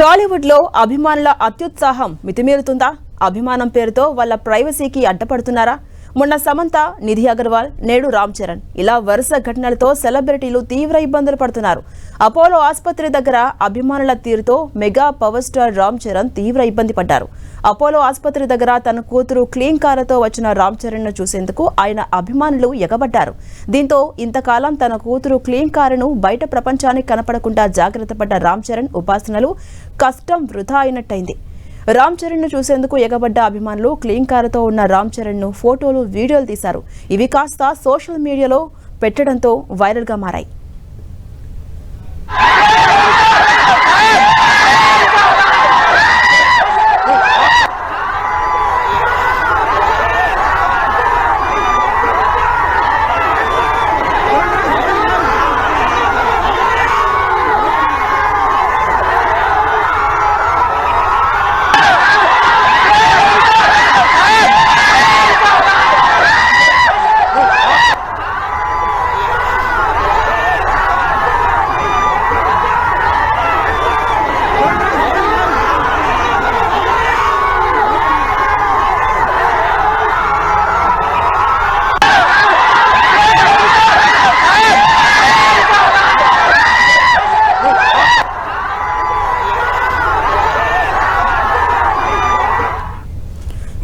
టాలీవుడ్ లో అభిమానుల అత్యుత్సాహం మితిమీరుతుందా? అభిమానం పేరుతో వాళ్ళ ప్రైవసీకి అడ్డపడుతున్నారా? మొన్న సమంత, నిధి అగర్వాల్, నేడు రామ్ చరణ్ ఇలా వరుస ఘటనలతో సెలబ్రిటీలు తీవ్ర ఇబ్బందులు పడుతున్నారు. అపోలో ఆసుపత్రి దగ్గర అభిమానుల తీరుతో mega power star Ram Charan తీవ్ర ఇబ్బంది పడ్డారు. అపోలో ఆసుపత్రి దగ్గర తన కూతురు క్లీన్ కారుతో వచ్చిన రామ్ చరణ్ ను చూసేందుకు ఆయన అభిమానులు ఎగబడ్డారు. దీంతో ఇంతకాలం తన కూతురు క్లీన్ కారును బయట ప్రపంచానికి కనపడకుండా జాగ్రత్త పడ్డ రామ్ చరణ్ ఉపాసనలు కష్టం వృధా అయినట్టయింది. రామ్ చరణ్ ను చూసేందుకు ఎగబడ్డ అభిమానులు క్లీన్ కారుతో ఉన్న రామ్ చరణ్ ను ఫోటోలు, వీడియోలు తీశారు. ఇవి కాస్త సోషల్ మీడియాలో పెట్టడంతో వైరల్ గా మారాయి.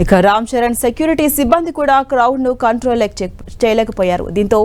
ఇక రామ్ చరణ్ సెక్యూరిటీ సిబ్బంది కూడా క్రౌడ్ ను కంట్రోల్ చేయలేకపోయారు. దీంతో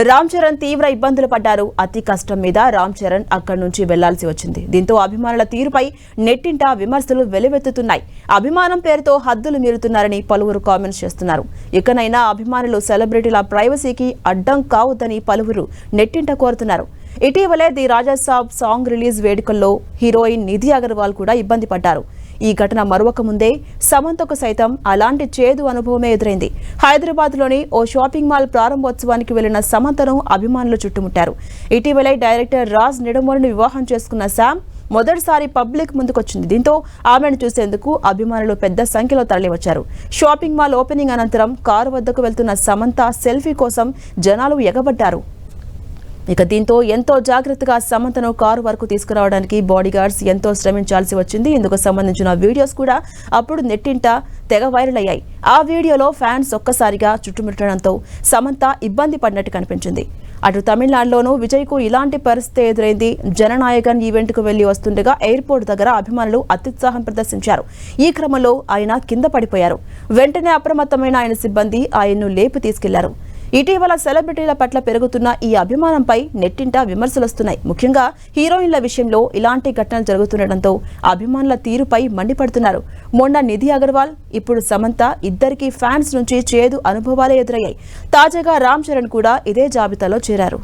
రామ్ చరణ్ తీవ్ర ఇబ్బందులు పడ్డారు. అతి కష్టం మీద రామ్ చరణ్ అక్కడి నుంచి వెళ్లాల్సి వచ్చింది. దీంతో అభిమానుల తీరుపై నెట్టింట విమర్శలు వెలువెత్తుతున్నాయి. అభిమానం పేరుతో హద్దులు మీరుతున్నారని పలువురు కామెంట్స్ చేస్తున్నారు. ఇకనైనా అభిమానులు సెలబ్రిటీల ప్రైవసీకి అడ్డం కావద్దని పలువురు నెట్టింట కోరుతున్నారు. ఇటీవలే the Raja Saab song release వేడుకల్లో హీరోయిన్ నిధి అగర్వాల్ కూడా ఇబ్బంది పడ్డారు. ఈ ఘటన మరొక ముందే సమంతకు సైతం అలాంటి చేదు అనుభవమే ఎదురైంది. హైదరాబాద్లోని ఓ షాపింగ్ మాల్ ప్రారంభోత్సవానికి వెళ్లిన సమంతను అభిమానులు చుట్టుముట్టారు. ఇటీవలే డైరెక్టర్ రాజ్ నిడమోరిని వివాహం చేసుకున్న శామ్ మొదటిసారి పబ్లిక్ ముందుకొచ్చింది. దీంతో ఆమెను చూసేందుకు అభిమానులు పెద్ద సంఖ్యలో తరలివచ్చారు. షాపింగ్ మాల్ ఓపెనింగ్ అనంతరం కారు వద్దకు వెళ్తున్న సమంత సెల్ఫీ కోసం జనాలు ఎగబడ్డారు. ఇక దీంతో ఎంతో జాగ్రత్తగా సమంతను కారు వరకు తీసుకురావడానికి బాడీగార్డ్స్ ఎంతో శ్రమించాల్సి వచ్చింది. ఇందుకు సంబంధించిన వీడియోస్ కూడా అప్పుడు నెట్టింట తెగ వైరల్ అయ్యాయి. ఆ వీడియోలో ఫ్యాన్స్ ఒక్కసారిగా చుట్టుముట్టడంతో సమంత ఇబ్బంది పడినట్టు కనిపించింది. అటు తమిళనాడులోనూ విజయ్కు ఇలాంటి పరిస్థితి ఎదురైంది. జననాయకన్ ఈవెంట్కు వెళ్లి వస్తుండగా ఎయిర్పోర్ట్ దగ్గర అభిమానులు అత్యుత్సాహం ప్రదర్శించారు. ఈ క్రమంలో ఆయన కింద పడిపోయారు. వెంటనే అప్రమత్తమైన ఆయన సిబ్బంది ఆయన్ను లేపి తీసుకెళ్లారు. ఇటీవల సెలబ్రిటీల పట్ల పెరుగుతున్న ఈ అభిమానంపై నెట్టింట విమర్శలొస్తున్నాయి. ముఖ్యంగా హీరోయిన్ల విషయంలో ఇలాంటి ఘటనలు జరుగుతుండటంతో అభిమానుల తీరుపై మండిపడుతున్నారు. మొన్న నిధి అగర్వాల్, ఇప్పుడు సమంత ఇద్దరికీ ఫ్యాన్స్ నుంచి చేదు అనుభవాలే ఎదురయ్యాయి. తాజాగా రామ్ చరణ్ కూడా ఇదే జాబితాలో చేరారు.